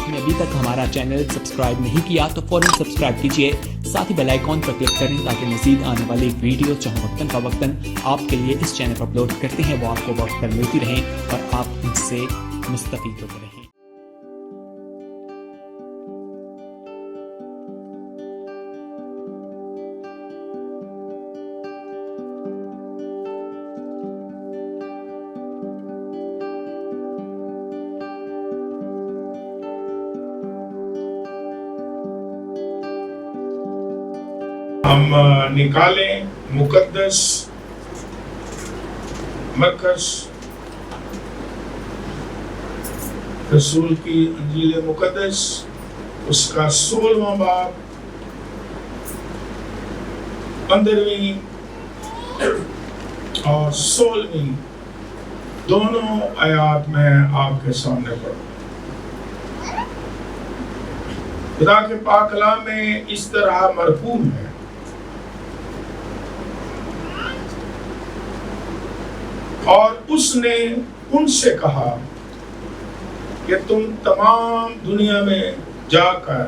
آپ نے ابھی تک ہمارا چینل سبسکرائب نہیں کیا تو فوراً سبسکرائب کیجئے، ساتھ ہی بیل آئیکن پر کلک کریں تاکہ مزید آنے والی ویڈیو جو وقتاً فوقتاً آپ کے لیے اس چینل پر اپلوڈ کرتے ہیں وہ آپ کو وقت پر ملتی رہیں اور آپ ان سے مستفید ہوتے رہیں۔ ہم نکالیں مقدس مرکز رسول کی انجیل مقدس، اس کا 16واں باب 15ویں اور 16ویں دونوں آیات میں آپ کے سامنے پڑھوں۔ خدا کے پاک کلام میں اس طرح مرقوم ہے، اور اس نے ان سے کہا کہ تم تمام دنیا میں جا کر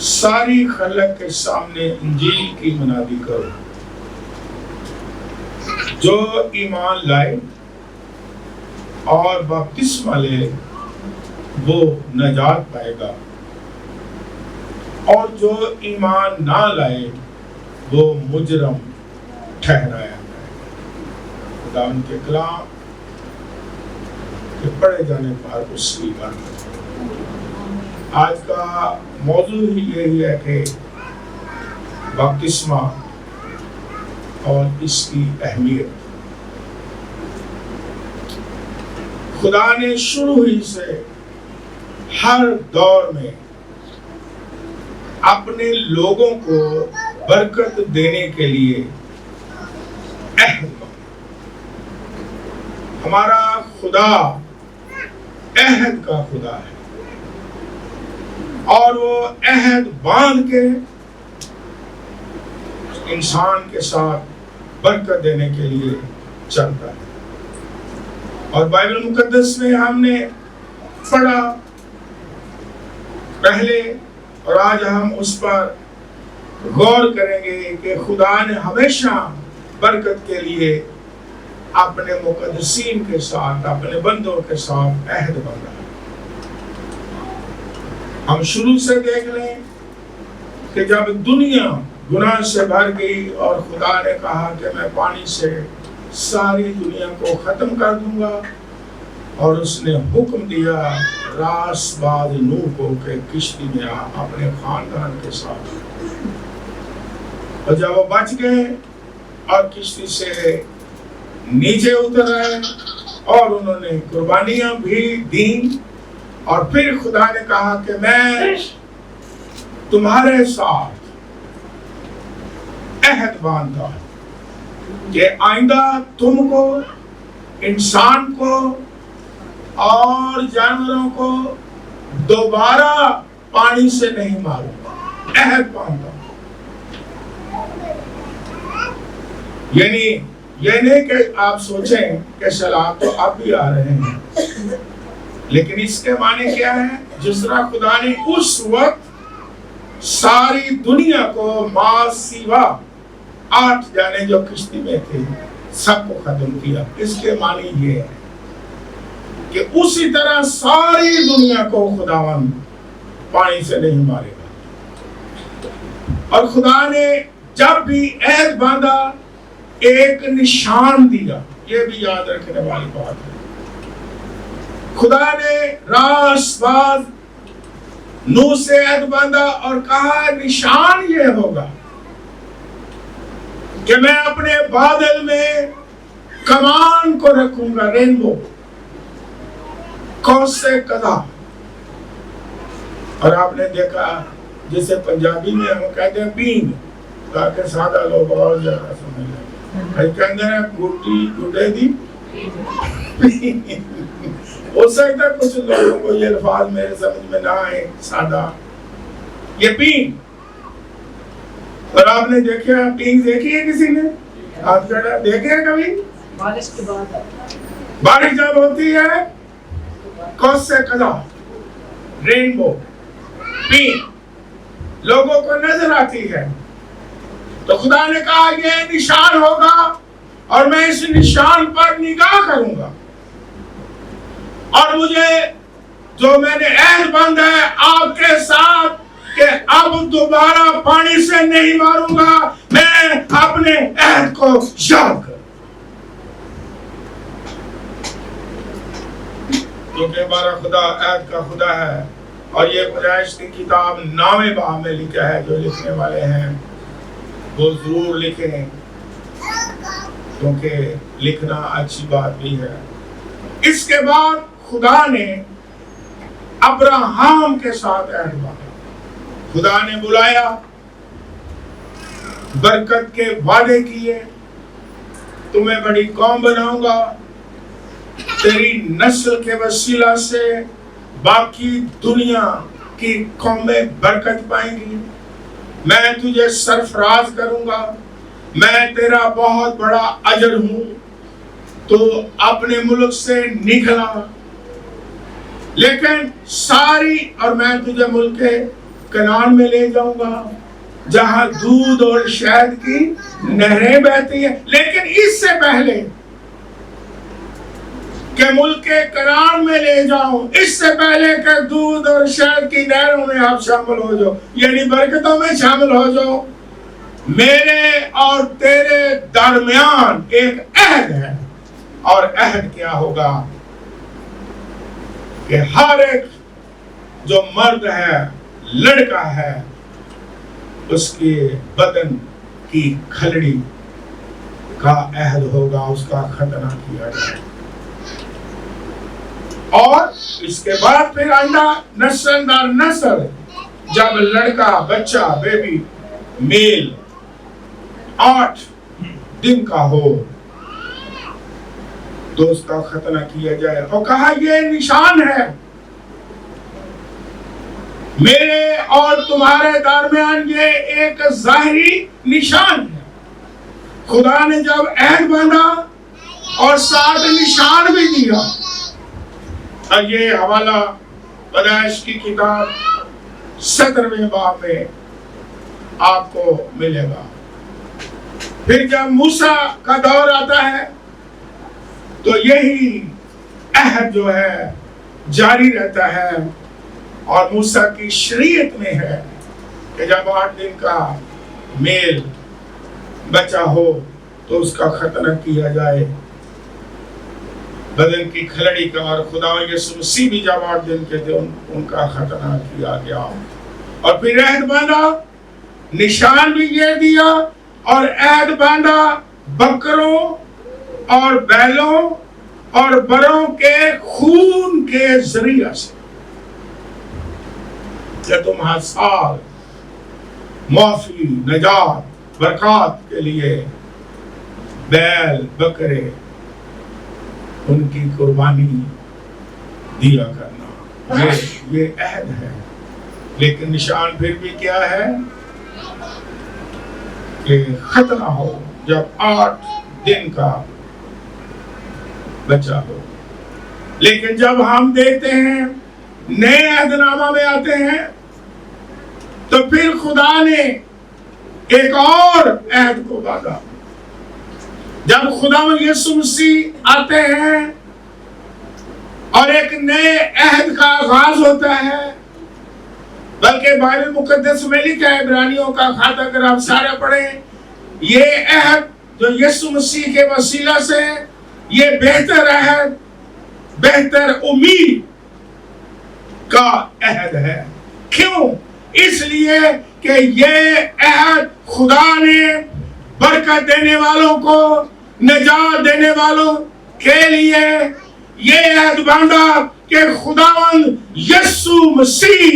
ساری خلق کے سامنے انجیل کی منادی کرو۔ جو ایمان لائے اور بپتسمہ لے وہ نجات پائے گا، اور جو ایمان نہ لائے وہ مجرم ٹھہرایا جائے۔ خدا ان کے کلام کے پڑھے جانے پر اس کی برکت۔ آج کا موضوع ہی یہی ہے کہ بپتسمہ اور اس کی اہمیت۔ خدا نے شروع ہی سے ہر دور میں اپنے لوگوں کو برکت دینے کے لیے عہد باندھا۔ ہمارا خدا عہد کا خدا ہے، اور وہ عہد باندھ کے انسان کے ساتھ برکت دینے کے لیے چلتا ہے۔ اور بائبل مقدس میں ہم نے پڑھا پہلے، اور آج ہم اس پر غور کریں گے کہ خدا نے ہمیشہ برکت کے لیے اپنے مقدسین کے ساتھ، اپنے بندوں کے ساتھ عہد باندھا۔ ہم شروع سے دیکھ لیں کہ جب دنیا گناہ سے بھر گئی اور خدا نے کہا کہ میں پانی سے ساری دنیا کو ختم کر دوں گا، اور اس نے حکم دیا راس بعد نوح کو کہ کشتی میں آ اپنے خاندان کے ساتھ۔ اور جب وہ بچ گئے اور کشتی سے نیچے اتر آئے اور انہوں نے قربانیاں بھی دیں، اور پھر خدا نے کہا کہ میں تمہارے ساتھ عہد باندھتا ہوں کہ آئندہ تم کو، انسان کو اور جانوروں کو دوبارہ پانی سے نہیں ماروں گا، عہد باندھتا ہوں۔ یعنی یہ نہیں کہ آپ سوچیں کہ سیلاب تو اب بھی آ رہے ہیں، لیکن اس کے معنی کیا ہے؟ جس طرح خدا نے اس وقت ساری دنیا کو ما سوا 8 جانے جو کشتی میں تھے سب کو ختم کیا۔ اس کے معنی یہ ہے کہ اسی طرح ساری دنیا کو خداوند پانی سے نہیں مارے گا۔ اور خدا نے جب بھی عہد باندھا ایک نشان دیا، یہ بھی یاد رکھنے والی بات ہے۔ خدا نے راس بعد نوح سے عہد باندھا اور کہا نشان یہ ہوگا کہ میں اپنے بادل میں کمان کو رکھوں گا، رینبو، قوس سے قزح۔ اور آپ نے دیکھا جسے پنجابی میں ہم کہتے ہیں پینگ، تاکہ سادہ لوگ اور زیادہ سمجھ لیں۔ کہ اندر ہے گوٹی گوٹے دی ہو سکتا ہے کچھ لوگوں کو یہ الفاظ میرے سمجھ میں نہ آئے، سادہ یہ پینگ۔ اور آپ نے دیکھا پینگ دیکھی ہے کسی نے؟ آپ دیکھے ہیں کبھی؟ بارش کے بعد بارش جب ہوتی ہے قوس سے قزح، रेनबो पिंक लोगों को नजर आती है। तो खुदा ने कहा ये निशान होगा और मैं इस निशान पर निगाह करूंगा और मुझे जो मैंने अहद बांधा है आपके साथ कि अब दोबारा पानी से नहीं मारूंगा, मैं अपने अहद को याद करूं। क्योंकि हमारा खुदा अहद का खुदा है। और ये पैदाइश की किताब नामे बाब में लिखा है। जो लिखने वाले हैं वो जरूर लिखें, क्योंकि लिखना अच्छी बात भी है। इसके बाद खुदा ने अब्राहम के साथ अहद बांधा। खुदा ने बुलाया, बरकत के वादे किए, तुम्हें बड़ी कौम बनाऊंगा, तेरी नस्ल के वसीला से बाकी दुनिया की कौमें बरकत पाएंगी, मैं तुझे सरफराज करूंगा, मैं तेरा बहुत बड़ा अजर हूं। तो अपने मुल्क से निकला, लेकिन सारी और मैं तुझे मुल्क कनान में ले जाऊंगा जहां दूध और शहद की नहरें बहती है। लेकिन इससे पहले कि मुल्क कनान में ले जाऊं, इससे पहले कि दूध और शहद की नहरों में आप शामिल हो जाओ, यानी बरकतों में शामिल हो जाओ, मेरे और तेरे दरमियान एक अहद है। और अहद क्या होगा कि हर एक जो मर्द है, लड़का है, उसके बदन की खलड़ी का अहद होगा, उसका खतना किया जाए। और इसके बाद फिर अंडा नस्ल दर नस्ल, जब लड़का बच्चा बेबी मेल 8 दिन का हो तो उसका खतना किया जाए। और कहा ये निशान है मेरे और तुम्हारे दरमियान, ये एक जाहिरी निशान है। खुदा ने जब अहद बांधा और 7 निशान भी दिया। और ये हवाला पैदाइश की किताब 17वें बाब में आपको मिलेगा। फिर जब मूसा का दौर आता है तो यही अहद जो है जारी रहता है। और मूसा की शरीयत में है कि जब 8 दिन का मेल बच्चा हो तो उसका खतना किया जाए, बदन की खलड़ी का। और खुदा यीशु मसीह भी जब 8 दिन के थे उनका खतना किया गया। और फिर अहद बांधा, निशान भी ये दिया और अहद बांधा बकरों और बैलों और बरों के खून के जरिए से, कि तुम हर साल माफी, नजात, बरकत के लिए बैल बकरे उनकी कुर्बानी दिया करना। ये अहद है। लेकिन निशान फिर भी क्या है कि खतना हो जब 8 दिन का बच्चा हो। लेकिन जब हम देखते हैं नए अहदनामा में आते हैं तो फिर खुदा ने एक और अहद को बांधा। जब खुदा में यीशु मसीह आते हैं और एक नए अहद का आगाज होता है, बल्कि बाइबल मुकद्दस में लिखा है, इब्रानियों का खात अगर आप सारा पढ़ें, ये अहद जो यीशु मसीह के वसीला से, ये बेहतर अहद, बेहतर उम्मीद का अहद है। क्यों? इसलिए कि ये अहद खुदा ने बरकत देने वालों को, नजात देने वालों के लिए ये अहद बांधा कि खुदावंद यीशु मसीह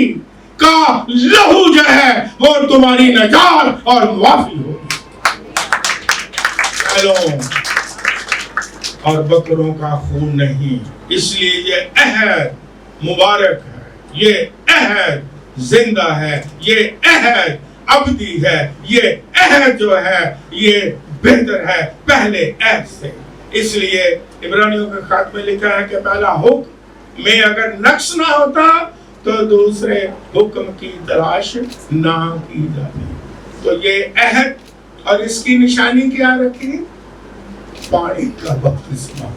का लहू जो है वो तुम्हारी नजात और माफी होगी। और बकरों का खून नहीं। इसलिए ये अहद मुबारक है, ये अहद जिंदा है, ये अहद अबदी है, ये अहद जो है ये बेहतर है पहले अहद से। इसलिए इब्रानियों के खात में लिखा है कि पहला हुक्म में अगर नक्श ना होता تو دوسرے حکم کی تلاش نہ کی جاتی. تو یہ عہد اور اس کی نشانی کیا رکھی؟ پانی کا بپتسمہ.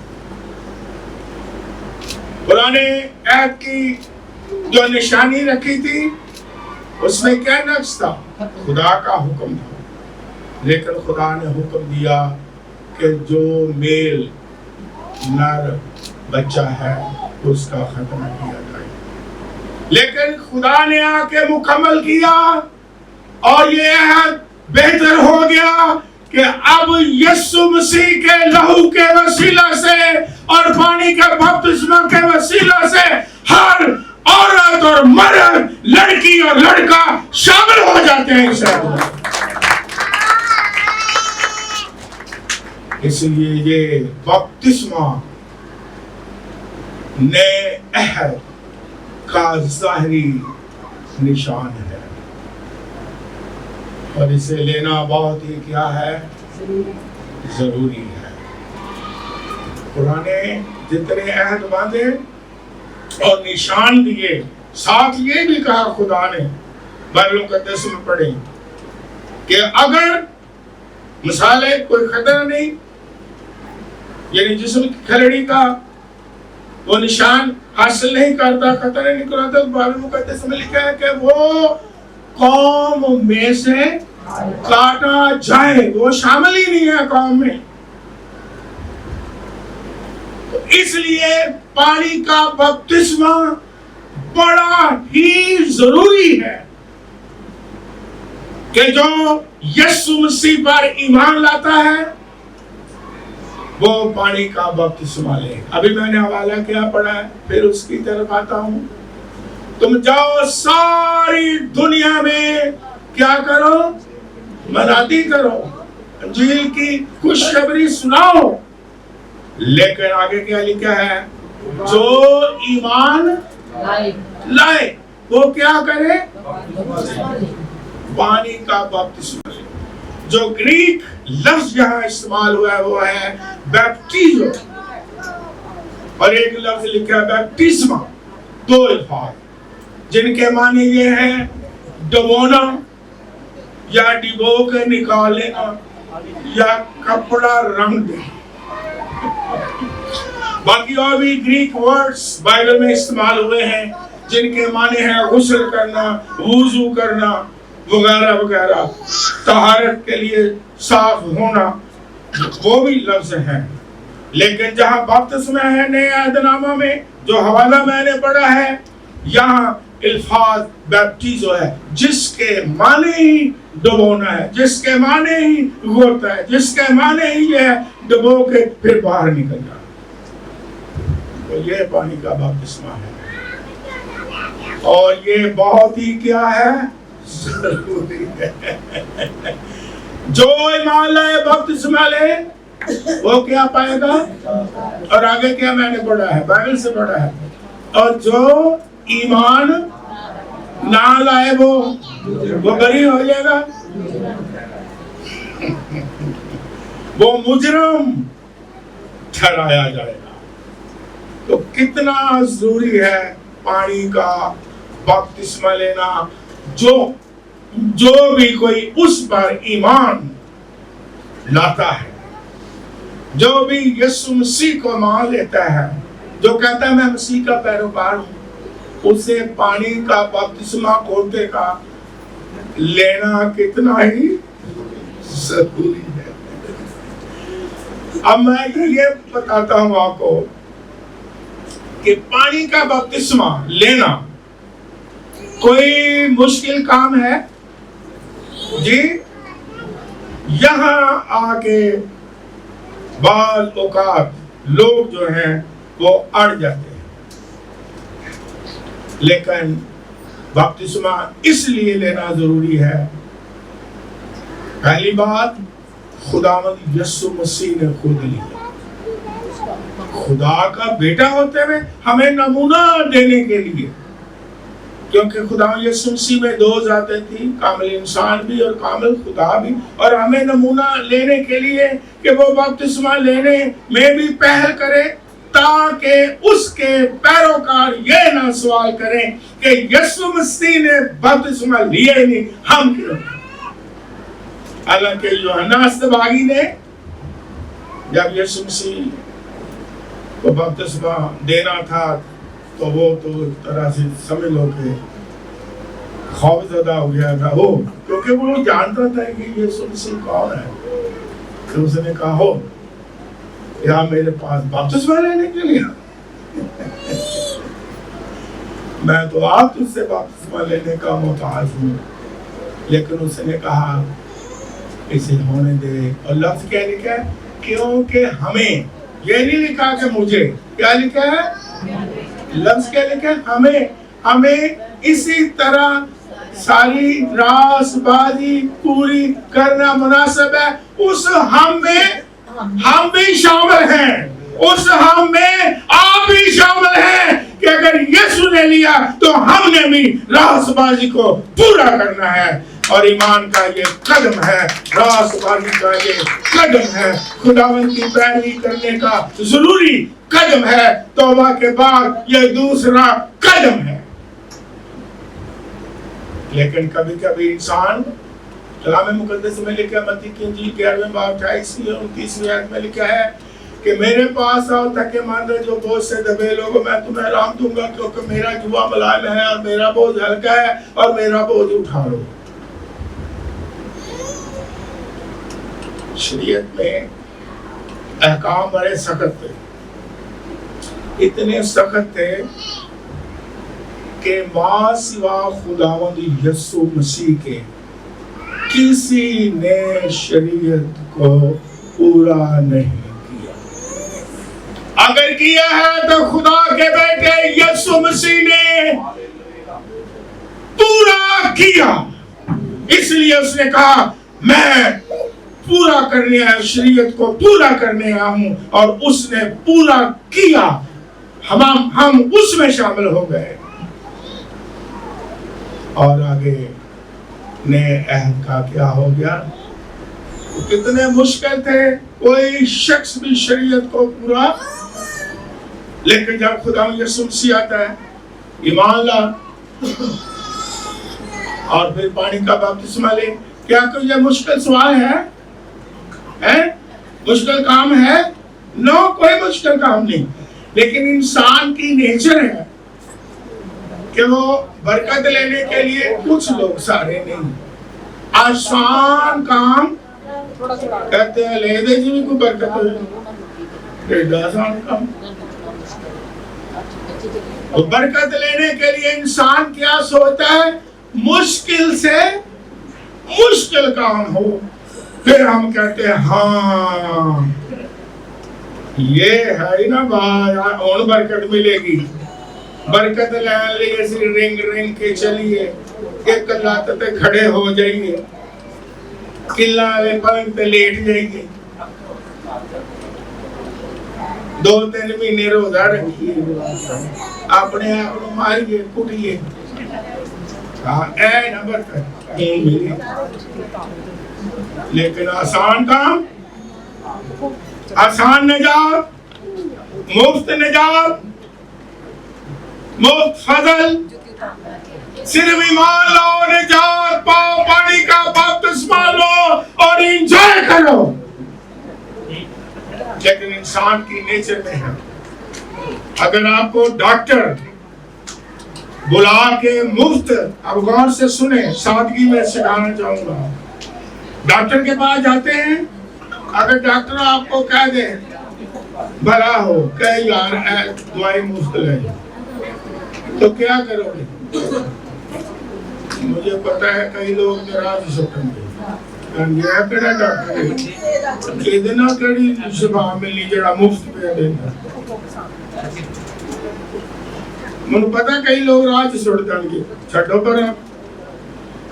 پرانے عہد کی جو نشانی رکھی تھی اس میں کیا نقص تھا؟ خدا کا حکم تھا. لیکن خدا نے حکم دیا کہ جو میل نر بچہ ہے اس کا ختم کیا جائے. لیکن خدا نے آ کے مکمل کیا اور یہ عہد بہتر ہو گیا کہ اب یسوع مسیح کے لہو کے وسیلہ سے اور پانی کے بپتسمہ کے وسیلہ سے ہر عورت اور مرد، لڑکی اور لڑکا شامل ہو جاتے ہیں اس عہد میں. اس لیے یہ بپتسمہ نئے عہد کا ظاہری نشان ہے اور اسے لینا بہت ہی کیا ہے؟ ضروری ہے. پرانے جتنے عہد باندھے اور نشان دیے، ساتھ یہ بھی کہا خدا نے بائبل مقدس میں پڑھیں کہ اگر مثال ہے کوئی خطرہ نہیں، یعنی جسم کی کھلڑی کا وہ نشان حاصل نہیں کرتا، خطرہ نہیں کراتا، تو بائبل مقدس میں لکھا ہے کہ وہ قوم میں سے کاٹا جائے، وہ شامل ہی نہیں ہے قوم میں. تو اس لیے پانی کا بپتسمہ بڑا ہی ضروری ہے کہ جو یسوع مسیح پر ایمان لاتا ہے وہ پانی کا بپتسمہ لے. ابھی میں نے حوالہ کیا پڑھا ہے، پھر اس کی طرف آتا ہوں. تم جاؤ ساری دنیا میں کیا کرو؟ منادی کرو، انجیل کی خوشخبری سناؤ. لیکن آگے کیا لکھا ہے؟ جو ایمان لائے وہ کیا کرے؟ پانی کا بپتسمہ لے. جو گریک لفظ یہاں استعمال ہوا ہے وہ ہے بیپٹیزو، اور ایک لفظ لکھا ہے بیپٹسمہ. دو الفاظ جن کے معنی یہ ہے ڈبونا یا ڈبو کے نکال لینا یا کپڑا رنگ دینا. باقی اور بھی گریک ورڈز بائبل میں استعمال ہوئے ہیں جن کے معنی ہیں غسل کرنا، وضو کرنا وغیرہ وغیرہ، طہارت کے لیے صاف ہونا، وہ بھی لفظ ہیں. لیکن جہاں بپتسمہ ہے نئے عہد نامہ میں جو حوالہ میں نے پڑھا ہے، یہاں الفاظ بیپٹیزو ہے جس کے معنی ہی ڈبونا ہے، جس کے معنی ہی غوطہ ہے، جس کے معنی ہی یہ ہے ڈبو کے پھر باہر نکل جانا. تو یہ پانی کا بپتسمہ ہے اور یہ بہت ہی کیا ہے؟ ضروری ہے. جو ایمان لائے بپتسمہ لے وہ کیا پائے گا؟ اور آگے کیا میں نے پڑھا ہے؟ بائبل سے پڑھا ہے. اور جو ایمان نہ لائے وہ بری ہو جائے گا، وہ مجرم ٹھہرایا جائے گا. تو کتنا ضروری ہے پانی کا بپتسمہ لینا. جو بھی کوئی اس پر ایمان لاتا ہے، جو بھی یسوع مسیح کو مان لیتا ہے، جو کہتا ہے میں مسیح کا پیروکار ہوں، اسے پانی کا بپتسمہ کھولتے کا لینا کتنا ہی ضروری ہے. اب میں یہ بتاتا ہوں آپ کو کہ پانی کا بپتسمہ لینا کوئی مشکل کام ہے جی. یہاں آ کے بعض اوقات لوگ جو ہیں وہ اڑ جاتے ہیں. لیکن بپتسمہ اس لیے لینا ضروری ہے. پہلی بات، خداوند یسوع مسیح نے خود لیا. خدا کا بیٹا ہوتے ہوئے ہمیں نمونہ دینے کے لیے، کیونکہ خدا یسوع مسیح میں دو ذاتیں تھیں، کامل انسان بھی اور کامل خدا بھی، اور ہمیں نمونہ لینے کے لیے کہ وہ بپتسمہ لینے میں بھی پہل کرے ताकि उसके पैरोकार ये ना सवाल करें कि यीशु मसीह ने बपतिस्मा लिया ही नहीं, हम क्यों? हालांकि यूहन्ना अस्तबागी ने जब यीशु मसीह को बपतिस्मा देना था तो वो तो एक तरह से समझ लो कि खौफजदा हो गया था वो, क्योंकि वो जानता था कि यीशु मसीह कौन है। तो उसने कहा हो या मेरे पास बपतिस्मा लेने के लिए मैं तो आप तुझसे बपतिस्मा लेने का मोहताज हूँ। लेकिन उसने कहा इसे होने दे। और लफ्ज क्या लिखा है? क्योंकि हमें, ये नहीं लिखा कि मुझे, क्या लिखा है? लफ्ज क्या लिखा है? हमें इसी तरह सारी रासबाजी पूरी करना मुनासिब है। उस हम में हम भी शामिल हैं, उस हम में आप भी शामिल हैं कि अगर यीशु ने लिया तो हमने भी रासबाजी को पूरा करना है। और ईमान का ये कदम है, रासबाजी का ये कदम है, खुदावंद की पैरवी करने का जरूरी कदम है। तौबा के बाद ये दूसरा कदम है। लेकिन कभी कभी इंसान, कलाम मुकद्दस में लिखा, मत्ती की इंजील 11वें बाब 28 और 29 आयत में लिखा है कि मेरे पास आओ थके मांदे जो बोझ से दबे लोगो, मैं तुम्हें आराम दूंगा, क्योंकि मेरा जुआ मुलायम है और मेरा बोझ हल्का है और मेरा बोझ उठा लो। शरीयत में अहकाम बड़े सख्त थे, इतने सख्त थे कि मां सिवा खुदावंद यीशु मसीह के किसी ने शरीयत को पूरा नहीं किया। अगर किया है तो खुदा के बेटे यीशु मसीह ने पूरा किया। इसलिए उसने कहा मैं पूरा करने आया, शरीयत को पूरा करने आया हूं, और उसने पूरा किया। हम उसमें शामिल हो गए। और आगे नए अहद का क्या हो गया? कितने मुश्किल थे, कोई शख्स भी शरीयत को पूरा, लेकिन जब खुदा यीशु मसीह आता है, ईमान ला और फिर पानी का बपतिस्मा ले, क्या कोई ये मुश्किल सवाल है? मुश्किल काम है? नो, कोई मुश्किल काम नहीं। लेकिन इंसान की नेचर है कि वो बरकत लेने के लिए, कुछ लोग, सारे नहीं, आसान काम कहते हैं, ले दे जी को बरकत हो, आसान काम। तो बरकत लेने के लिए इंसान क्या सोचता है? मुश्किल से मुश्किल काम हो, फिर हम कहते हैं हाँ ये है ना भाई, और बरकत मिलेगी। बरकत लेने लिए सिर्फ रिंग रिंग के चलिए, एक लात पे खड़े हो जाइए, किला वाले पलंग पे लेट जाइए, 2-3 महीने रोजा रखिए, अपने आप को मारिए, कुटिए, ऐ ना बरकत मिले। लेकिन आसान काम, आसान निजात, मुफ्त निजात, मुफ्त फजल, सिर्फ ईमान लो, निजात पाओ, पानी का बपतिस्मा लो और एंजॉय करो। लेकिन इंसान की नेचर में है, अगर आपको डॉक्टर बुला के मुफ्त, अब गौर से सुने, सादगी में सिखाना चाहूंगा, डॉक्टर के पास जाते हैं, अगर डॉक्टर आपको कह दे भला हो, कह यार दवाई मुफ्त ले, तो क्या करोगे? मुझे पता है कई लोग नाराज हो सकते हैं, केड़ा डॉक्टर है ਇਹਦੇ ਨਾਲ ਕਿਹੜੀ ਸ਼ਿਫਾ ਮਿਲਣੀ ਜਿਹੜਾ ਮੁਫਤ पे देना। ਮੈਨੂੰ ਪਤਾ ਕਈ ਲੋग ਰਾਹ 'ਚ ਸੁੱਟ ਦੇਣਗੇ, ਛੱਡੋ ਪਰ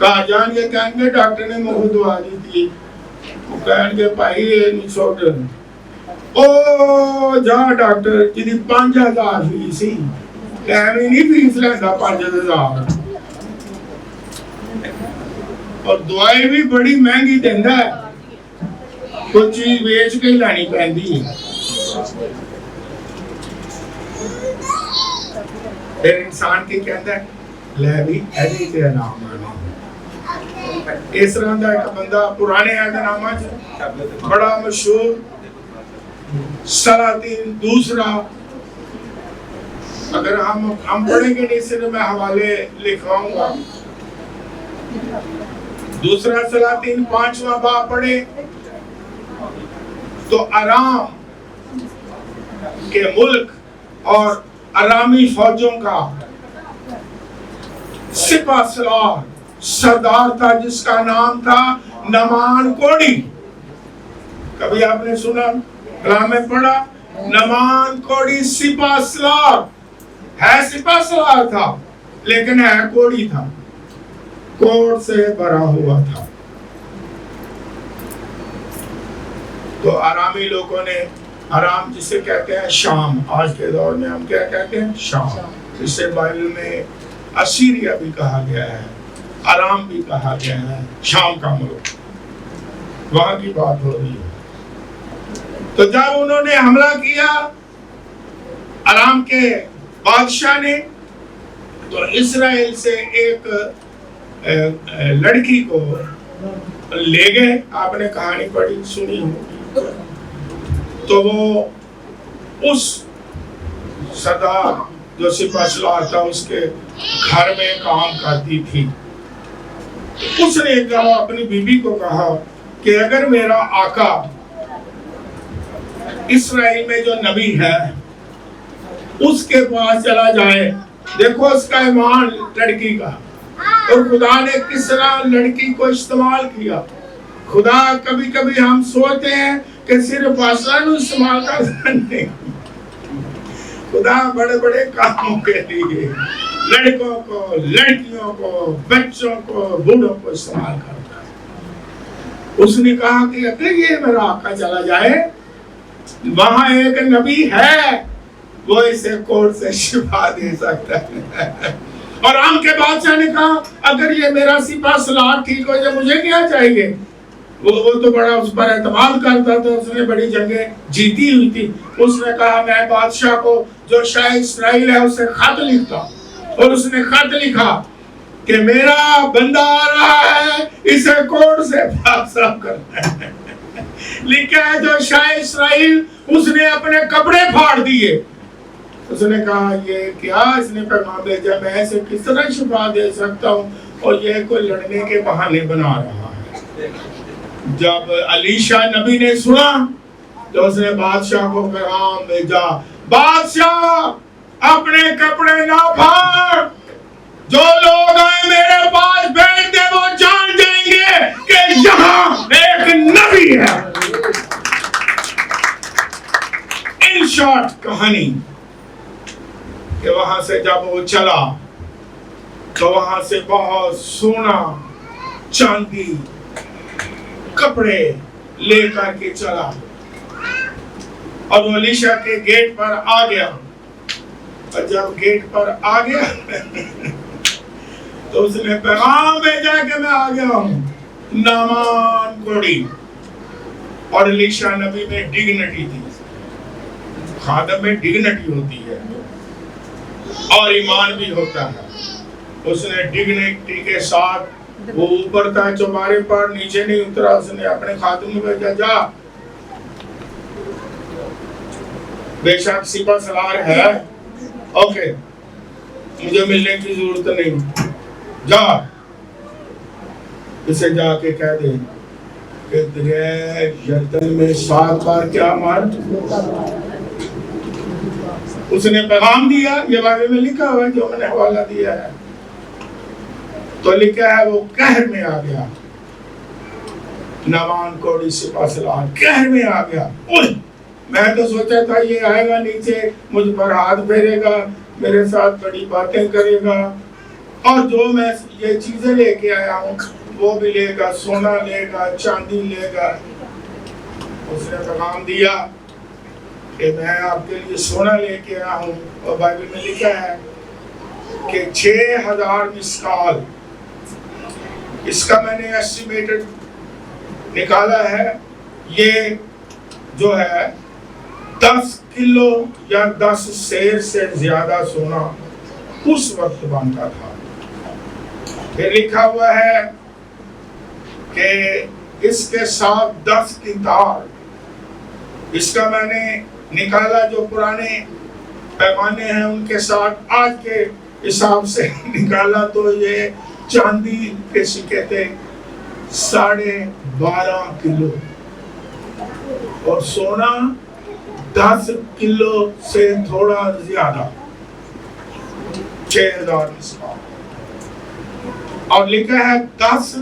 ਘਰ ਜਾਣਗੇ, ਕਹਿੰਗੇ ਡਾਕਟਰ ਨੇ ਮੁਫਤ ਦਵਾ ਦਿੱਤੀ, ਉਹ ਕਹਿਣਗੇ ਭਾਈ ਇਹ ਨਹੀਂ ਸੁੱਟ, ਉਹ ਜਾ ਡਾਕਟਰ ਜਿਹਦੀ 5000 ਫੀਸ ਸੀ, ਐਵੇਂ ਨਹੀਂ ਫੀਸ ਲੈਂਦਾ 5000, और दवाई भी बड़ी महंगी देंदा है, कुछ चीज बेच के लानी पैंदी है। پھر انسان کی کہتا ہے لے بھی ایڈی تے نام آنے اس طرح دا ایک بندہ پرانے عہد نامہ بڑا مشہور سلاطین دوسرا، اگر ہم پڑھیں گے نہیں صرف میں حوالے لکھواؤں گا، دوسرا سلاطین 5واں باب پڑھے تو ارام کے ملک اور ارامی فوجوں کا سپہ سالار سردار تھا جس کا نام تھا نعمان کوڑی. کبھی آپ نے سنا کلام میں پڑھا نعمان کوڑی سپہ سالار ہے، سپہ سالار تھا لیکن ہے کوڑی تھا، کوڑ سے بھرا ہوا تھا. تو آرامی لوگوں نے، آرام جسے کہتے ہیں شام، آج کے دور میں ہم کیا کہتے ہیں شام، جسے بائبل میں اسیریا بھی کہا گیا ہے، آرام بھی کہا گیا ہے، شام کا ملک، وہاں کی بات ہو رہی ہے. تو جب انہوں نے حملہ کیا آرام کے بادشاہ نے، تو اسرائیل سے ایک لڑکی کو لے گئے. آپ نے کہانی پڑھی سنی ہوگی. تو وہ اس سردار جو سپہ سالار تھا اس کے گھر میں کام کرتی تھی. اس نے ایک دفعہ اپنی بیوی کو کہا کہ اگر میرا آقا اسرائیل میں جو نبی ہے اس کے پاس چلا جائے، دیکھو اس کا ایمان لڑکی کا، اور خدا نے کس طرح لڑکی کو استعمال کیا. خدا کبھی کبھی ہم سوچتے ہیں کہ صرف آسان استعمال کرتا نہیں، خدا بڑے بڑے کاموں کے لیے لڑکوں کو، لڑکیوں کو، بچوں کو، بوڑھوں کو استعمال کرتا ہے. اس نے کہا کہ اگر یہ میرا آقا چلا جائے، وہاں ایک نبی ہے وہ اسے کوڑ سے شفا دے سکتا ہے. اور عام کے بادشاہ نے کہا اگر یہ میرا سپہ سالار ٹھیک ہو جائے مجھے کیا چاہیے. وہ تو بڑا اس پر اعتماد کرتا تھا، اس نے بڑی جنگیں جیتی ہوئی تھی. اس نے کہا میں بادشاہ کو جو شاہ اسرائیل ہے اسے خط لکھتا، اور اس نے خط لکھا کہ میرا بندہ آ رہا ہے، اسے کوڑ سے پاک صاف کرنا ہے. لکھا ہے جو شاہ اسرائیل اس نے اپنے کپڑے پھاڑ دیے. اس نے کہا یہ کیا، اس نے پیغام بھیجا میں اسے کس طرح شفا دے سکتا ہوں، اور یہ کوئی لڑنے کے بہانے بنا رہا ہے. جب الیشا نبی نے سنا تو اس نے بادشاہ کو پیغام بھیجا بادشاہ اپنے کپڑے نہ پھاڑ، جو لوگ آئے میرے پاس بیٹھ دے وہ جان جائیں گے کہ یہاں ایک نبی ہے. ان شارٹ کہانی کہ وہاں سے جب وہ چلا تو وہاں سے بہت سونا چاندی کپڑے لے کر کے چلا، اور وہ الیشا کے گیٹ پر آ گیا. اور جب گیٹ پر آ گیا تو اس نے پیغام بھیجا کہ میں آ گیا ہوں. نعمان کوڑی. اور الیشا نبی میں ڈگنیٹی تھی، خادم میں ڈگنیٹی ہوتی ہے اور ایمان بھی ہوتا ہے. اس نے ڈگنیٹی کے ساتھ وہ اوپر تھا چوبارے پر، نیچے نہیں اترا. اس نے اپنے خادم میں بھیجا جا، بے شک سپہ سالار ہے، اوکے مجھے ملنے کی ضرورت نہیں، جا اسے جا کے کہہ دے کہ تیرے یردن میں 7 بار کیا مار. اس نے پیغام دیا، یہ بائبل میں لکھا ہوا ہے جو میں نے حوالہ دیا ہے. تو لکھا ہے وہ قہر میں آ گیا. نعمان کوڑی سپہ سالار قہر میں آ گیا. میں تو سوچا تھا یہ آئے گا نیچے مجھ پر ہاتھ پھیرے گا، میرے ساتھ بڑی باتیں کرے گا، اور جو میں یہ چیزیں لے کے آیا ہوں وہ بھی لے گا، سونا لے گا، چاندی لے گا. اس نے پیغام دیا کہ میں آپ کے لیے سونا لے کے آیا ہوں، اور بائبل میں لکھا ہے کہ 6000 مسکال، اس کا میں نے ایسٹیمیٹڈ نکالا ہے، یہ جو ہے 10 کلو یا 10 سیر سے زیادہ سونا उस वक्त बांधता था। फिर लिखा हुआ है कि इसके साथ 10 की तार, इसका मैंने निकाला जो पुराने पैमाने हैं उनके साथ आज के हिसाब से निकाला तो ये चांदी के सिक्के थे 12.5 किलो और सोना 10 किलो से थोड़ा ज्यादा 6000 इसका, और लिखा है 10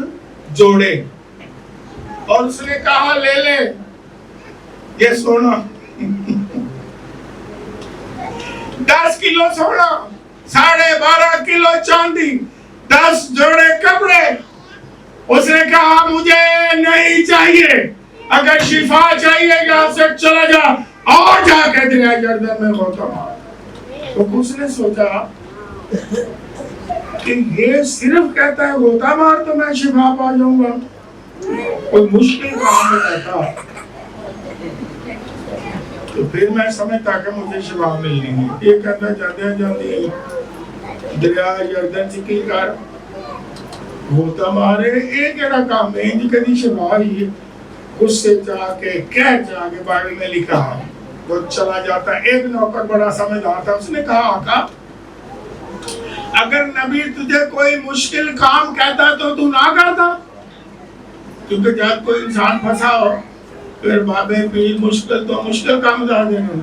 जोड़े। और उसने कहा ले ले ये सोना 10 किलो सोना, 12.5 किलो चांदी, 10 जोड़े कपड़े। उसने कहा मुझे नहीं चाहिए, अगर शिफा चाहिए यहाँ से चला जा और जाके दरिया यरदन में गोता मार। तो उसने सोचा कि ये सिर्फ कहता है गोता मार तो मैं शिफा पा जाऊंगा, कोई मुश्किल काम में रहता तो फिर मैं समझता कि मुझे शिफा मिलनी है। ये कहता जाते जाते दरिया यरदन से की कर गोता मारे, एक एड़ा काम है जी कदी शिफा ही उससे जाके कह जाके बाइबल में लिखा है। वो चला जाता, एक नौकर बड़ा समझदार था, उसने कहा आका अगर नबी तुझे कोई मुश्किल काम कहता तो तू ना करता, क्योंकि जब कोई इंसान फंसा हो फिर बाबे भी मुश्किल तो मुश्किल काम बता देना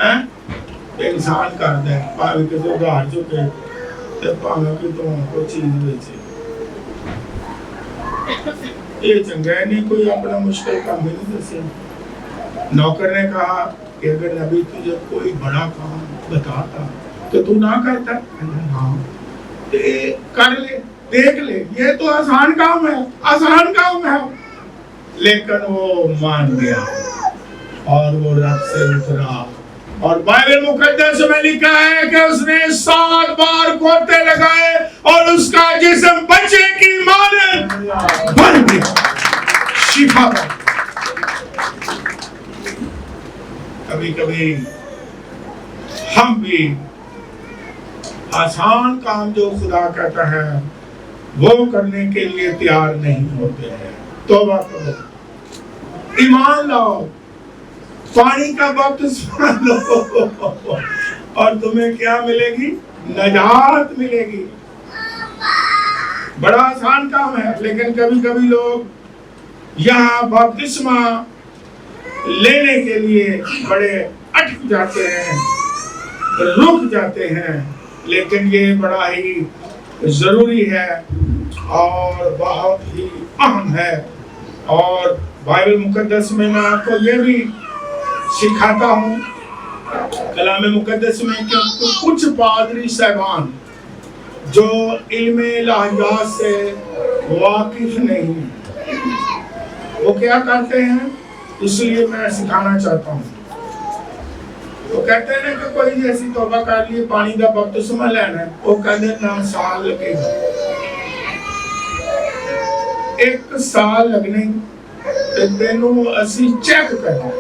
है, इंसान कर दे भावे के तो उधार चुके ते भावे के तो कोई चीज बेचे, ये चंगा नहीं कोई अपना मुश्किल काम नहीं दसे। नौकर ने कहा कि अगर नबी तुझे कोई बड़ा काम बताता तो तू ना करता? हाँ तो कर ले, देख ले, ये तो आसान काम है, आसान काम है। लेकिन वो मान गया और वो रथ से उतरा, और बाइबल मुकद्दस में लिखा है कि उसने 7 बार गोते लगाए और उसका जिस्म बच्चे की मानद बन गया, शिफा बन। कभी कभी हम भी आसान काम जो खुदा कहता है वो करने के लिए तैयार नहीं होते हैं। तौबा करो, ईमान लाओ, पानी का बपतिस्मा लो और तुम्हें क्या मिलेगी? नजात मिलेगी। बड़ा आसान काम है, लेकिन कभी कभी लोग यहाँ बपतिस्मा लेने के लिए बड़े अटक जाते हैं, रुक जाते हैं, लेकिन ये बड़ा ही जरूरी है और बहुत ही अहम है। और बाइबल मुकद्दस में मैं आपको ये भी सिखाता हूँ कलाम मुकद्दस में कि कुछ पादरी साहबान जो इल्मे इलाहियात से वाकिफ नहीं वो क्या करते हैं, इसलिए मैं सिखाना चाहता हूँ। वो कहते हैं कि कोई जैसी तौबा कर लिए पानी का बपतिस्मा लेना है, वो कहते ना साल लगेगा, 1 साल लगने ते तेनू असी चेक करना,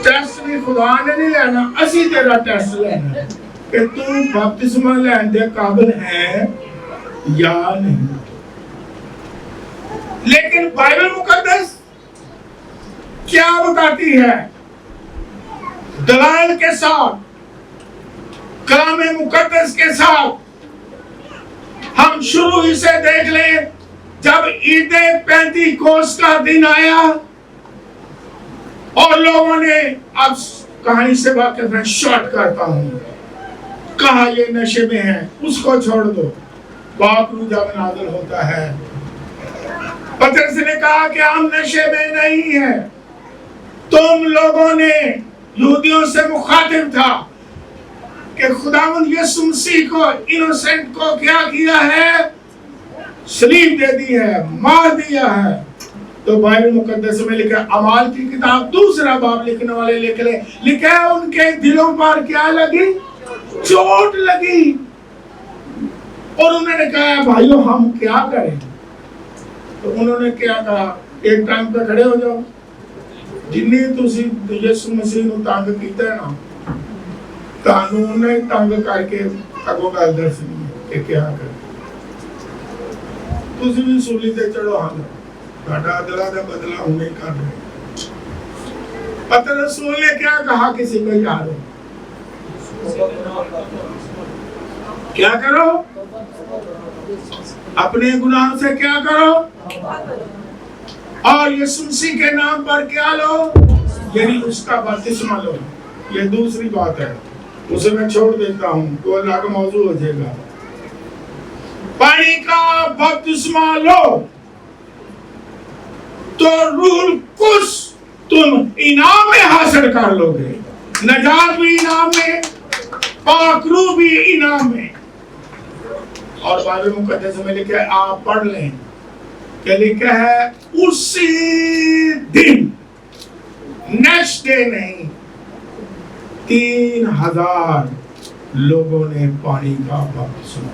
टेस्ट भी खुदा ने नहीं लेना, असी तेरा टेस्ट लेना कि तू बपतिस्मा लेने दे काबिल है या नहीं। लेकिन बाइबल मुकद्दस क्या बताती है? दलाल के साथ, कलाम मुकद्दस के साथ हम शुरू ही से देख लें। जब ईद पेंतीकोस्त का दिन आया और लोगों ने, अब कहानी से वाकिफ है, शॉर्ट करता हूं, कहा ये नशे में है, उसको छोड़ दो। बाप जब नाज़िल होता है, पतरस ने कहा कि हम नशे में नहीं है। तुम लोगों ने यहूदियों से मुखातिब था कि खुदावंद यीशु मसीह को, इनोसेंट को क्या किया है? सलीब दे दी है, मार दिया है। तो बाइबल मुकद्दस में लिखा, अमाल की किताब 2 बाब लिखने वाले लिखा है उनके दिलों पर क्या लगी? चोट लगी। और उन्होंने कहा भाइयों हम क्या करें? तो उन्होंने क्या कहा? एक टाइम पे खड़े हो जाओ, जिन्नी तुसी यीशु मसीह ਨੂੰ ਤੰਗ ਕੀਤਾ ਨਾ कानून ने तंग करके अगो गल दसनी कि क्या कर तुसी भी सूली ते चढ़ो हां साडा अदला दा बदला हुणे कर रहे पता रसूल ने क्या कहा किसी को याद हो क्या करो अपने गुनाह से क्या करो और यीशु मसीह के नाम पर क्या लो यानी उसका बपतिस्मा लो ये दूसरी बात है उसे मैं छोड़ देता हूँ तो अलग मौजू हो जाएगा पानी का बपतिस्मा लो तो रूह कुछ तुम इनाम में हासिल कर लोगे नजात भी इनाम में पाक रूह भी इनाम में और बाइबल मुकद्दस में लिखा है आप पढ़ लें क्या लिखा है उसी दिन नेक्स्ट डे नहीं 3000 लोगों ने पानी का बपतिस्मा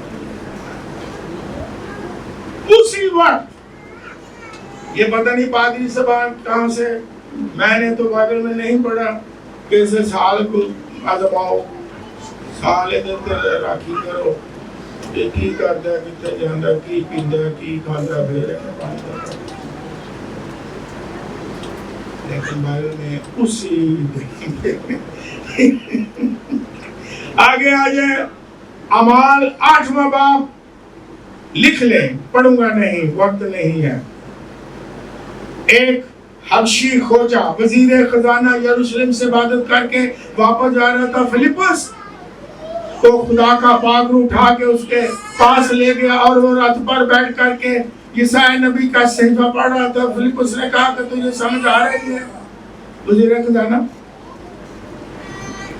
उसी वक्त ये पता नहीं पादरी सबान कहां से मैंने तो बाइबल में नहीं पढ़ा कैसे साल को आजमाओ साल इधर राखी करो ये की करता कितने जांदा की पींदा की खांदा फिर लेकिन बाइबल में उसी आगे आ जाए अमाल 8वां बाब लिख लें पढ़ूंगा नहीं वक्त नहीं है एक हबशी खोजा वजीर खजाना यरूशलेम से इबादत करके वापस जा रहा था फिलिपस तो खुदा का पाक उठा के उसके पास ले गया और वो रथ पर बैठ करके यशायाह नबी का सहीफा पढ़ रहा था फिलिपस ने कहा कि तुझे समझ आ रही है वजीर खजाना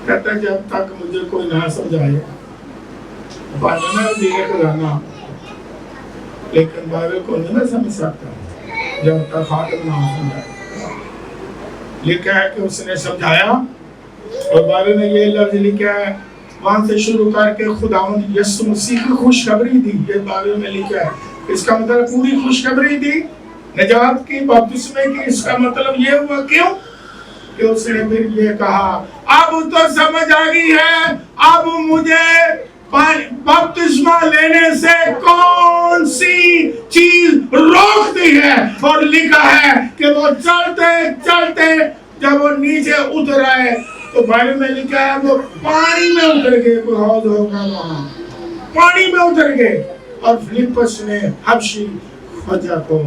कहता जब तक मुझे कोई ना समझाए वजीर खजाना लेकिन बाइबल को नहीं समझ सकता जब तक खातिम ना समझाए लिखा है कि उसने समझाया और बाइबल में ये लफ्ज लिखा है वहां से शुरू करके खुदावंद यीशु मसीह की खुशखबरी दी ये बाइबल में लिखा है इसका मतलब पूरी खुशखबरी दी निजात की बपतिस्मे की इसका मतलब ये हुआ क्यों कि उसने फिर ये कहा अब तो समझ आ गई है अब मुझे बपतिस्मा लेने से कौन सी चीज रोकती है और लिखा है कि वो चलते चलते जब वो नीचे उतर आए तो बाइबल में लिखा है वो पानी में उतर गए कोई हौज होगा वहां पानी में उतर गए और फिलिपस ने हबशी खोजा को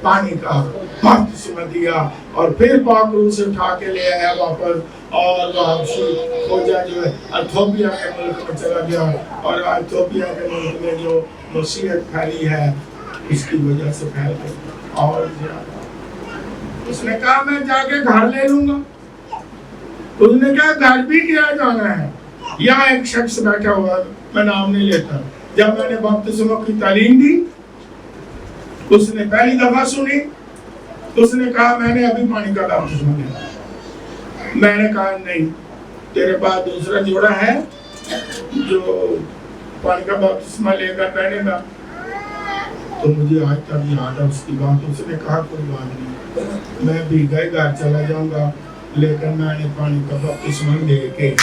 पानी का बपतिस्मा दिया और फिर पाक रूह से उठा के ले आया वापस और वो हबशी खोजा जो है इथियोपिया के मुल्क में चला गया और इथियोपिया के मुल्क में जो मुसीबत फैली है इसकी वजह से फैल गई और ज्यादा उसने कहा मैं जाके घर ले लूंगा उसने कहा घर भी किया जाना है यहाँ एक शख्स बैठा हुआ मैं नाम नहीं लेता जब मैंने बपतिस्मा की तालीम दी उसने पहली दफा सुनी उसने कहा मैंने अभी पानी का बपतिस्मा लिया मैंने कहा नहीं तेरे पास दूसरा जोड़ा है जो पानी का बपतिस्मा लेकर पहनेगा तो मुझे आज तक याद है उसकी बात उसने कहा कोई बात नहीं मैं भीगा ही घर चला जाऊंगा लेकिन मैंने पानी का बपतिस्मा लेके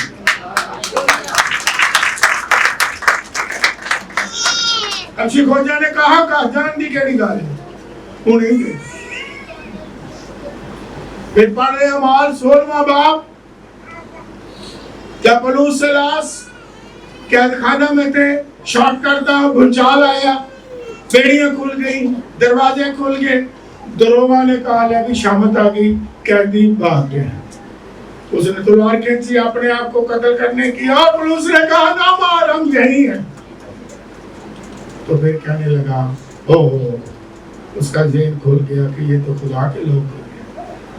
अच्छी खोजा ने कहा जान दी केड़ी गल हूं नहीं गई फिर पढ़ रहे अमाल 16वां बाब जब पौलुस सिलास कैद खाना में थे शॉर्ट करता भूचाल आया बेड़ियां खुल गई दरवाजे खुल गए दरोगा ने कहा कि शामत आ गई कैदी भाग गए उसने तलवार खींची अपने आप को कत्ल करने की और पौलुस ने कहा ना मार हम यही हैं तो फिर कहने लगा ओ उसका ज़हन खुल गया कि ये तो खुदा के लोग हैं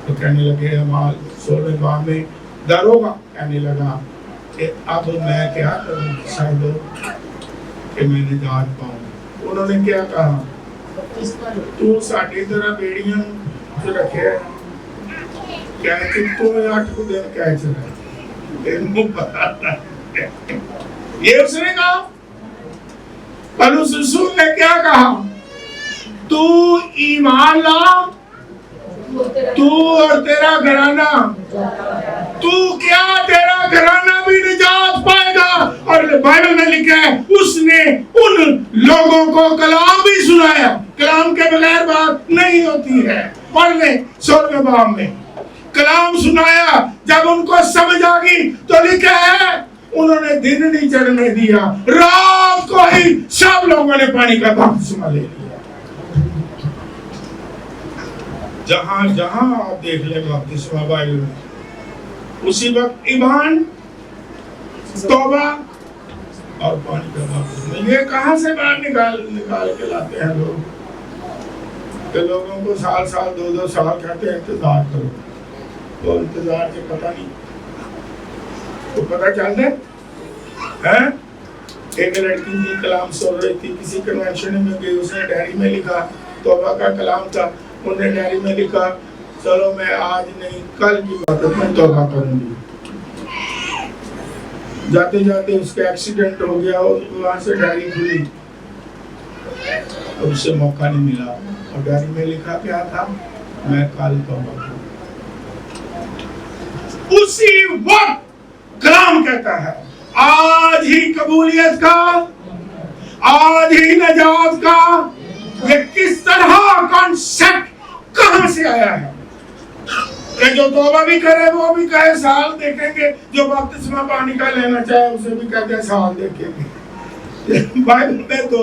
तो कहने लगे अमाल 16वें बाब में दरोगा कहने लगा कि अब मैं क्या करूं शायद कि मैं निजात पाऊं उन्होंने क्या कहा तू साडी तरह बेड़ियां जो रखे क्या कि तू 8 दिन कैसे रहे तेरे पता ये उसने कहा पौलुस रसूल ने क्या कहा तू ईमान ला तू और तेरा घराना तू क्या तेरा घराना भी निजात पाएगा। और बाइबल में लिखा है उसने उन लोगों को कलाम भी सुनाया। कलाम के बगैर बात नहीं होती है। पढ़ ले 16वें बाब में कलाम सुनाया। जब उनको समझ आ गई तो लिखा है उन्होंने दिन नहीं चढ़ने दिया, रात को ही सब लोगों ने पानी का बपतिस्मा ले लिया। जहां जहां आप देख ले बपतिस्मा बाइबल में, उसी वक्त ईमान, तौबा और पानी का बपतिस्मा। ये कहां से बाहर निकाल के लाते हैं लोग? तो लोगों को साल साल 2-2 साल कहते हैं इंतजार करो, तो इंतजार के पता नहीं तो पता चल दे है। एक लड़की थी कलाम सुन रही थी, किसी कन्वेंशन में गई, उसने डायरी में लिखा, तौबा का कलाम था, उन्होंने डायरी में लिखा चलो मैं आज नहीं कल की बात है मैं तौबा करूंगी। जाते जाते उसका एक्सीडेंट हो गया और वहां से डायरी खुली, अब उसे मौका नहीं मिला और डायरी में लिखा क्या था, मैं कल तौबा करूंगी। उसी वक्त कलाम कहता है आज ही कबूलियत का, आज ही नजात का। ये किस तरह कॉन्सेप्ट कहां से आया है कि जो तौबा भी करे वो भी कहे साल देखेंगे, जो बपतिस्मा पानी का लेना चाहे उसे भी कहते हैं साल देखेंगे। बाइबल में तो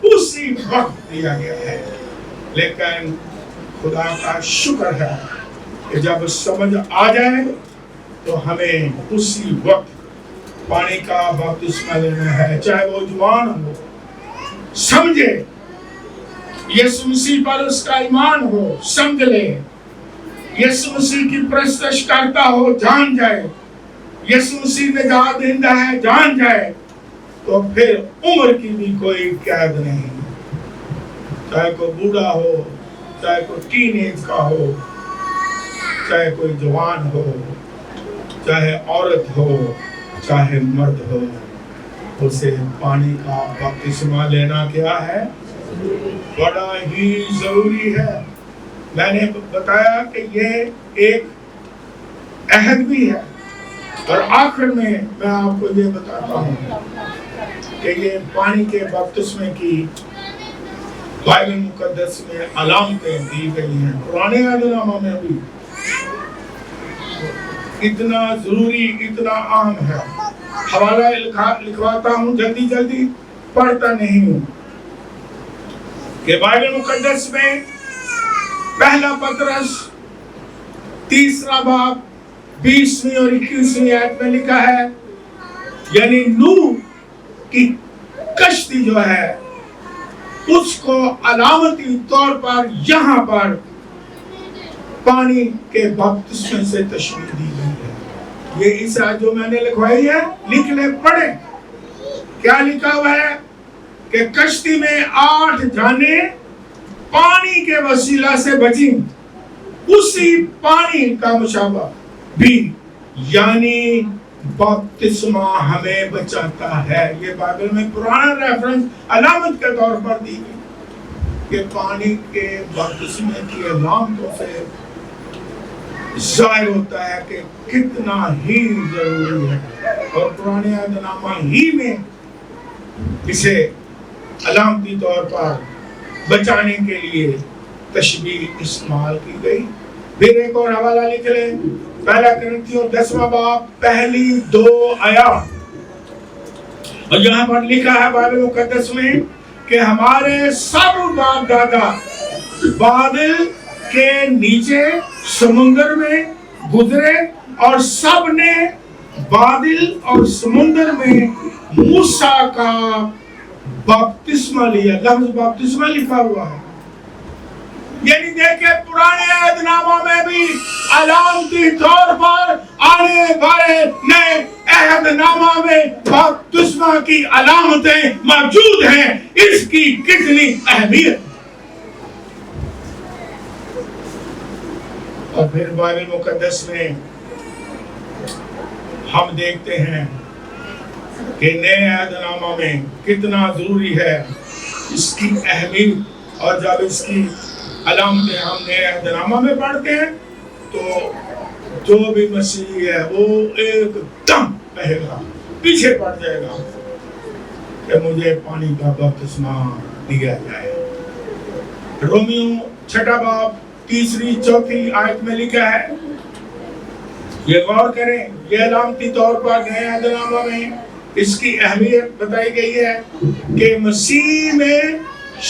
उसी वक्त दिया गया है। लेकिन खुदा का शुक्र है कि जब समझ आ जाए तो हमें उसी वक्त पानी का बपतिस्मा लेना है। चाहे वो जवान हो, समझे यीशु मसीह पर उसका ईमान हो, समझ ले, यीशु मसीह की प्रस्तश करता हो, जान जाए, यीशु मसीह निजात देता है, जान जाए, तो फिर उम्र की भी कोई कैद नहीं। चाहे कोई बूढ़ा हो, चाहे कोई टीनेज का हो, चाहे कोई जवान हो, चाहे औरत हो, चाहे मर्द हो, उसे पानी का बपतिस्मा लेना क्या है, बड़ा ही जरूरी है। मैंने बताया कि ये एक अहद भी है। और आखिर में मैं आपको ये बताता हूँ कि ये पानी के बपतिस्मे की बाइबल मुकद्दस में अलामतें दी गई हैं। पुराने अहदनामा में भी इतना जरूरी, इतना अहम है। हवाला लिखवाता हूँ, जल्दी जल्दी पढ़ता नहीं हूँ कि बाइबल मुकद्दस में पहला पतरस 3 बाब 20वीं और 21वीं आयत में लिखा है, यानी नूह की कश्ती जो है उसको अलामती तौर पर यहाँ पर पानी के बपतिस्मे से तशबीह दी गई है। ये इस आयत जो मैंने लिखवाई है, लिख ले, पढ़े। क्या लिखा हुआ है कि कश्ती में 8 जाने पानी के वसीला से बची, उसी पानी का मुशाबा भी, यानी बपतिस्मा हमें बचाता है। ये बाइबल में पुराना रेफरेंस अलामत के तौर पर दी गई कि पानी के बपतिस्मे की अलामतों से जाहिर होता है कि कितना ही जरूरी है। और पुराने अहदनामा ही में इसे अलामती तौर पर बचाने के लिए तशबीह इस्तेमाल की गई। फिर एक और हवाला लिख ले, पहला कुरिन्थियों 10वां बाब पहली 2 आयत, और यहाँ पर लिखा है बाइबल मुकद्दस में कि हमारे सब बाप दादा बादल के नीचे समुद्र में गुजरे और सब ने बादल और समुद्र में मूसा का बपतिस्मा लिया। लफ्ज बपतिस्मा लिखा हुआ है, यानी देखे पुराने अहदनामा में भी अलामती तौर पर आने वाले नए अहदनामा में बपतिस्मा की अलामतें मौजूद हैं। इसकी कितनी अहमियत। और फिर बाइबल मुकद्दस में हम देखते हैं कि नए अहदनामा में कितना जरूरी है इसकी अहमियत। और जब इसकी अलामतें हम नए अहदनामा में पढ़ते हैं तो जो भी मसीही है वो एकदम کہے گا, پیچھے پڑ جائے گا کہ مجھے پانی کا بپتسمہ دیا جائے. رومیو 6 باب 3-4 آیت میں لکھا ہے, یہ غور کریں, یہ علامتی طور پر نئے عہد نامہ میں اس کی اہمیت بتائی گئی ہے کہ مسیح میں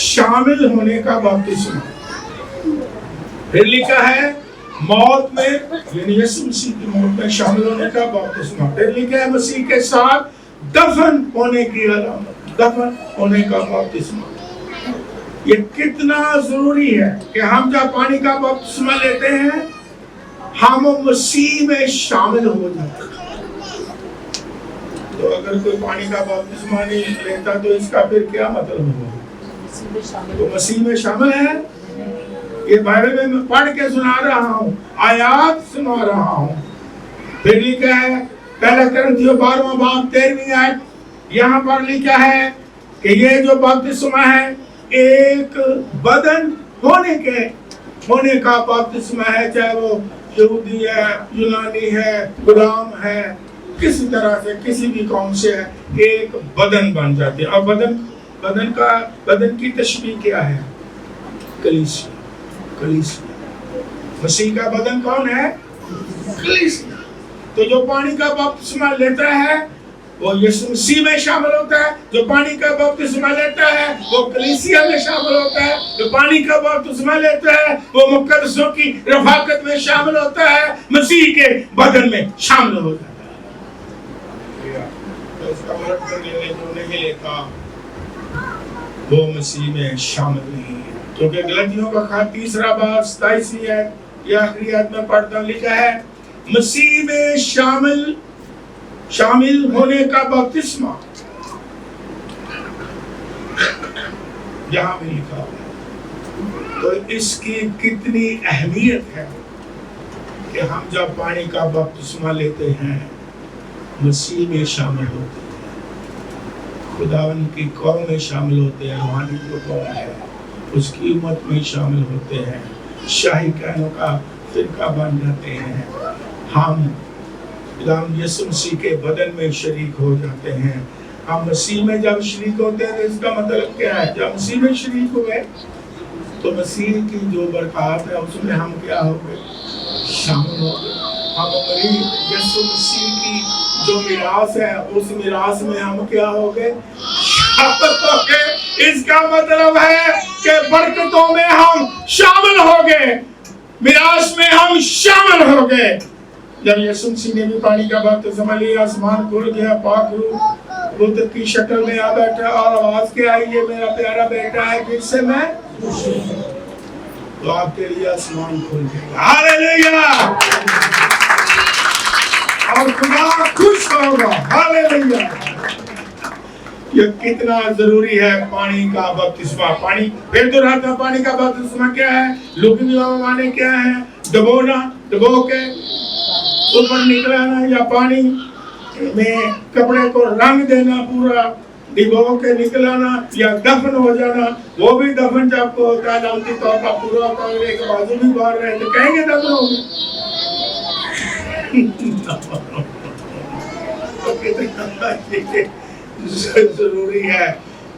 شامل ہونے کا بپتسمہ. پھر لکھا ہے موت میں, یعنی یسوع مسیح کی موت میں شامل ہونے کا بپتسمہ. پھر لکھا ہے مسیح کے ساتھ دفن ہونے کی علامت, دفن ہونے کا بپتسمہ. یہ کتنا ضروری ہے کہ ہم جب پانی کا بپتسمہ لیتے ہیں ہم مسیح میں شامل ہو جاتے ہیں. تو اگر کوئی پانی کا بپتسمہ نہیں لیتا تو اس کا پھر کیا مطلب ہوگا؟ تو مسیح میں شامل ہے. یہ بائبل میں پڑھ کے سنا رہا ہوں, آیات سنا رہا ہوں. پھر لکھا ہے پہلا کرنتھیوں 12واں باب 13ویں آیت, یہاں پر لکھا ہے کہ یہ جو بپتسمہ ہے ایک بدن ہونے کا بپتسمہ ہے, چاہے وہ یہودی ہے, یونانی ہے, غلام ہے, کسی طرح سے کسی بھی قوم سے ہے, ایک بدن بن جاتے ہیں. اور بدن کی تشبیہ کیا ہے؟ کلیسیا. مسیح کا بدن کون ہے؟ کلیسیا. تو جو پانی کا بپتسمہ لیتا ہے وہ یسوع مسیح میں شامل ہوتا ہے, جو پانی کا بپتسمہ لیتا ہے وہ کلیسیا میں شامل ہوتا ہے, جو پانی کا بپتسمہ لیتا ہے وہ مقدسوں کی رفاقت میں شامل ہوتا ہے, مسیح کے بدن میں شامل ہوتا ہے. تو اس کا مطلب جو نہیں لیتا وہ مسیح میں شامل نہیں ہے. کیونکہ غلطیوں کا خط 3 باب 27 ہے, یہ آخری آیت میں پڑھتا ہوں, لکھا ہے مسیح میں شامل ہونے کا بپتسمہ. یہاں بھی لکھا ہے. تو اس کی کتنی اہمیت ہے کہ ہم جب پانی کا بپتسمہ لیتے ہیں مسیح میں شامل ہوتے ہیں, خداوند کی قوم میں شامل ہوتے ہیں, روحانی جو قوم ہے اس کی امت میں شامل ہوتے ہیں, شاہی کہنوں کا فرقہ بن جاتے ہیں. ہم یسوع مسیح کے بدن میں شریک ہو جاتے ہیں. ہم مسیح میں جب شریک ہوتے ہیں تو اس کا مطلب کیا ہے؟ جب مسیح میں شریک ہوئے تو مسیح کی جو برکات ہے اس میں ہم کیا ہو گئے؟ شامل ہو گئے. ہم یسوع مسیح کی جو میراث ہے اس میراث میں ہم کیا ہو گئے؟ شامل ہو گئے. اس کا مطلب ہے کہ برکتوں میں ہم شامل ہو گئے, میراث میں ہم شامل ہو گئے. جب یسوع مسیح نے بھی پانی کا بپتسمہ لیا, آسمان کھل گیا, پاک روح بت کی شکل میں آ بیٹھا اور آواز کیا آئی, یہ میرا پیارا بیٹا ہے جس سے میں خوش ہوں. تو آپ کے لیے آسمان کھل گیا. ہاللیلویہ. اور خدا خوش ہوگا. ہاللیلویہ. یہ کتنا ضروری ہے پانی کا بپتسمہ. پانی پھر دہراتا, پانی کا بپتسمہ کیا ہے؟ لوکی معنی کیا ہے؟ ڈبونا, ڈبو کے اوپر نکلانا, یا پانی میں کپڑے کو رنگ دینا, پورا ڈبو کے نکلانا, یا دفن ہو جانا. وہ بھی دفن جب کو ہوتا ہے علامتی طور پر پورا ہوتا ہے, ایک بازو بھی باہر رہے تو کہیں گے دفن ہو گئے. ضروری ہے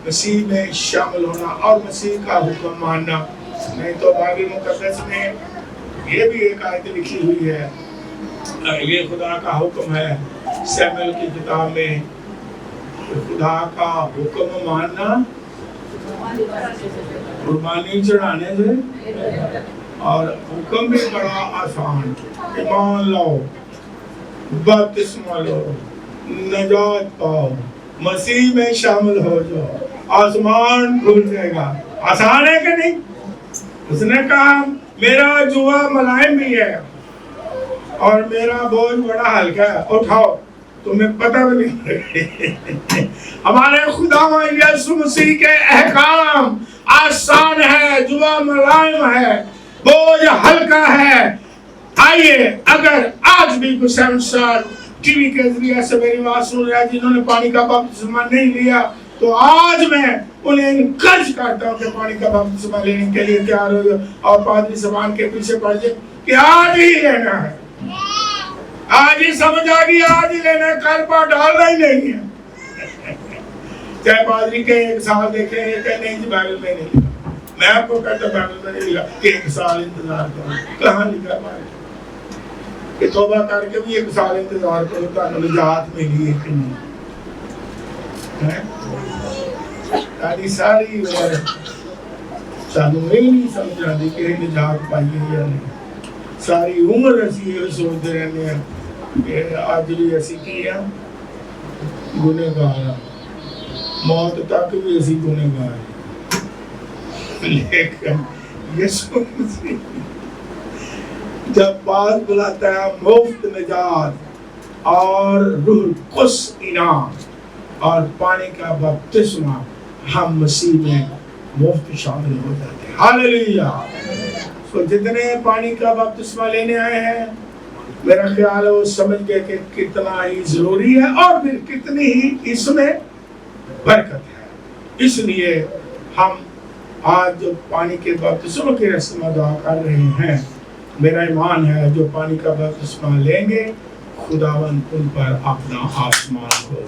مسیح میں شامل ہونا اور مسیح کا حکم ماننا. نہیں تو بائبل مقدس میں یہ بھی ایک آیت لکھی ہوئی ہے, یہ خدا کا حکم ہے سیموئیل کی کتاب میں, خدا کا حکم ماننا قربانی چڑھانے سے, اور حکم بھی بڑا آسان, ایمان لاؤ, بپتسمہ لو, نجات پاؤ, مسیح میں شامل ہو جاؤ, آسمان کھل جائے گا. آسان ہے کہ نہیں؟ اس نے کہا میرا جوا ملائم بھی ہے اور میرا بوجھ بڑا ہلکا ہے, اٹھاؤ. تمہیں پتہ بھی نہیں. ہمارے خدا یسوع مسیح کے احکام آسان ہے, جوا ملائم ہے, بوجھ ہلکا ہے. آئیے, اگر آج بھی کچھ انسان ٹی وی کے ذریعے سے میری بات سن رہا ہے جنہوں نے پانی کا بپتسمہ نہیں لیا, تو آج میں انہیں انکرج کرتا ہوں کہ پانی کا بپتسمہ لینے کے لیے تیار ہو جائے اور پادری زبان کے پیچھے پڑ جائے کہ آج ہی لینا ہے. آج ہی سمجھ آ گئی، آج ہی لینا، کل پر ڈالنا ہی نہیں ہے۔ چاہے پادری کے 1 سال دیکھیں، یہ کہ نہیں جی بائبل میں نہیں لکھا، میں آپ کو کہتا بائبل میں نہیں لکھا کہ 1 سال انتظار کرو، کہاں لکھا بائبل کہ توبہ کر کے بھی 1 سال انتظار کرو تو نجات ملی ہے کہ نہیں؟ تاری ساری عمر سانو نہیں سمجھ آتی کہ نجات پائیے یا نہیں، ساری عمر اسی یہ سوچتے رہنے ہیں کہ آج بھی اسی کی ہے گنہگار ہیں، موت تک بھی اسی گنہگار ہیں، لیکن یسوع مسیح جب بات بلاتا ہے مفت نجات اور روح القدس انعام اور پانی کا بپتسمہ، ہم مسیح میں مفت شامل ہو جاتے ہیں۔ ہاللیلویہ۔ تو جتنے پانی کا بپتسمہ لینے آئے ہیں، میرا خیال ہے وہ سمجھ گئے کہ کتنا ہی ضروری ہے اور پھر کتنی ہی اس میں برکت ہے۔ اس لیے ہم آج جو پانی کے بپتسمہ کی رسم ادا کر رہے ہیں، میرا ایمان ہے جو پانی کا بپتسمہ لیں گے خداوند ان پر اپنا آسمان کو